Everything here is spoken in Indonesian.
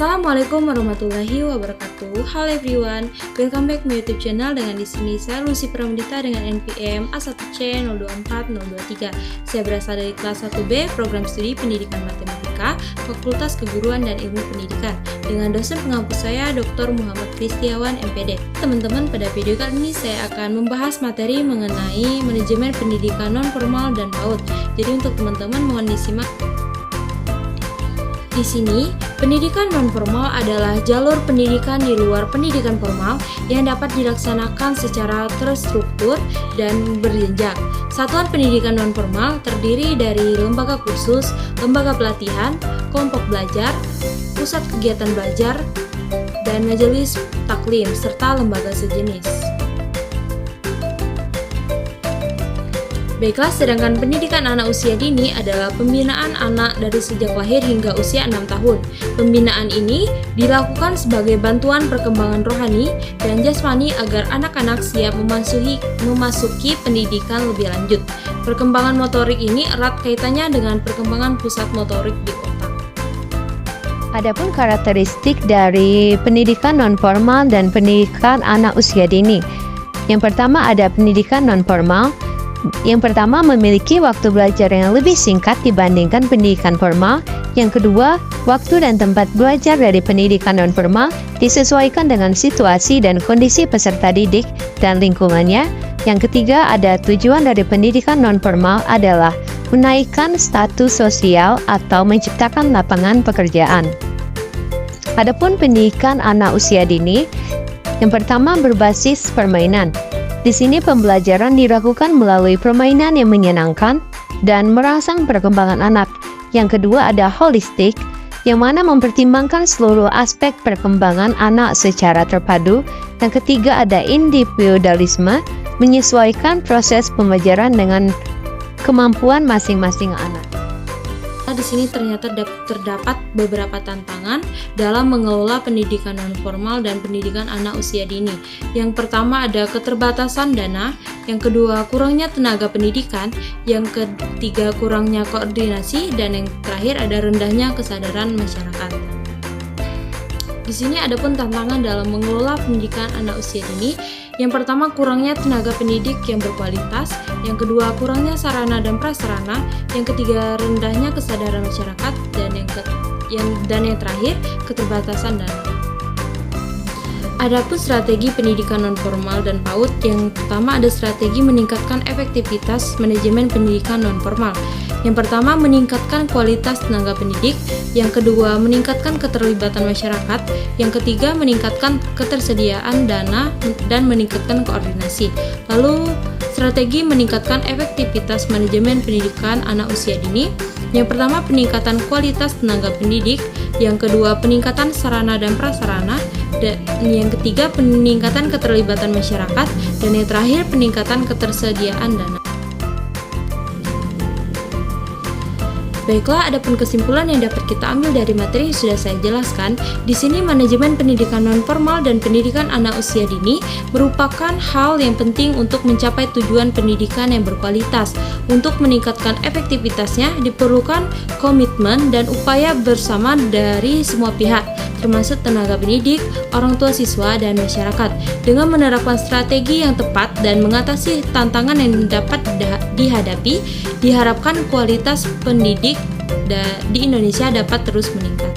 Assalamualaikum warahmatullahi wabarakatuh. Halo everyone, welcome back my YouTube channel. Dengan di sini saya Lucy Pramudita dengan NPM A1C024023. Saya berasal dari kelas 1B Program Studi Pendidikan Matematika, Fakultas Keguruan dan Ilmu Pendidikan. Dengan dosen pengampu saya Dr. Muhammad Kristiawan MPD. Teman-teman, pada video kali ini saya akan membahas materi mengenai manajemen pendidikan non formal dan PAUD. Jadi untuk teman-teman mohon disimak. Di sini, pendidikan non-formal adalah jalur pendidikan di luar pendidikan formal yang dapat dilaksanakan secara terstruktur dan berjenjang. Satuan pendidikan non-formal terdiri dari lembaga kursus, lembaga pelatihan, kelompok belajar, pusat kegiatan belajar, dan majelis taklim, serta lembaga sejenis. Baiklah, sedangkan pendidikan anak usia dini adalah pembinaan anak dari sejak lahir hingga usia 6 tahun. Pembinaan ini dilakukan sebagai bantuan perkembangan rohani dan jasmani agar anak-anak siap memasuki pendidikan lebih lanjut. Perkembangan motorik ini erat kaitannya dengan perkembangan pusat motorik di otak. Adapun karakteristik dari pendidikan non-formal dan pendidikan anak usia dini. Yang pertama ada pendidikan non-formal. Yang pertama memiliki waktu belajar yang lebih singkat dibandingkan pendidikan formal. Yang kedua, waktu dan tempat belajar dari pendidikan non-formal disesuaikan dengan situasi dan kondisi peserta didik dan lingkungannya. Yang ketiga, ada tujuan dari pendidikan non-formal adalah menaikkan status sosial atau menciptakan lapangan pekerjaan. Adapun pendidikan anak usia dini, yang pertama berbasis permainan. Di sini pembelajaran dilakukan melalui permainan yang menyenangkan dan merangsang perkembangan anak. Yang kedua ada holistik, yang mana mempertimbangkan seluruh aspek perkembangan anak secara terpadu. Yang ketiga ada individualisme, menyesuaikan proses pembelajaran dengan kemampuan masing-masing anak. Di sini ternyata terdapat beberapa tantangan dalam mengelola pendidikan non-formal dan pendidikan anak usia dini. Yang pertama ada keterbatasan dana, yang kedua kurangnya tenaga pendidikan, yang ketiga kurangnya koordinasi, dan yang terakhir ada rendahnya kesadaran masyarakat. Di sini ada pun tantangan dalam mengelola pendidikan anak usia dini. Yang pertama kurangnya tenaga pendidik yang berkualitas, yang kedua kurangnya sarana dan prasarana, yang ketiga rendahnya kesadaran masyarakat, dan yang terakhir keterbatasan dana. Adapun strategi pendidikan non-formal dan PAUD, yang pertama ada strategi meningkatkan efektivitas manajemen pendidikan non-formal. Yang pertama meningkatkan kualitas tenaga pendidik, yang kedua meningkatkan keterlibatan masyarakat, yang ketiga meningkatkan ketersediaan dana dan meningkatkan koordinasi. Lalu strategi meningkatkan efektivitas manajemen pendidikan anak usia dini. Yang pertama peningkatan kualitas tenaga pendidik, yang kedua peningkatan sarana dan prasarana, dan yang ketiga peningkatan keterlibatan masyarakat, dan yang terakhir peningkatan ketersediaan dana. Baiklah, adapun kesimpulan yang dapat kita ambil dari materi yang sudah saya jelaskan. Di sini manajemen pendidikan non-formal dan pendidikan anak usia dini merupakan hal yang penting untuk mencapai tujuan pendidikan yang berkualitas. Untuk meningkatkan efektivitasnya diperlukan komitmen dan upaya bersama dari semua pihak, termasuk tenaga pendidik, orang tua siswa, dan masyarakat. Dengan menerapkan strategi yang tepat dan mengatasi tantangan yang dapat dihadapi, diharapkan kualitas pendidik di Indonesia dapat terus meningkat.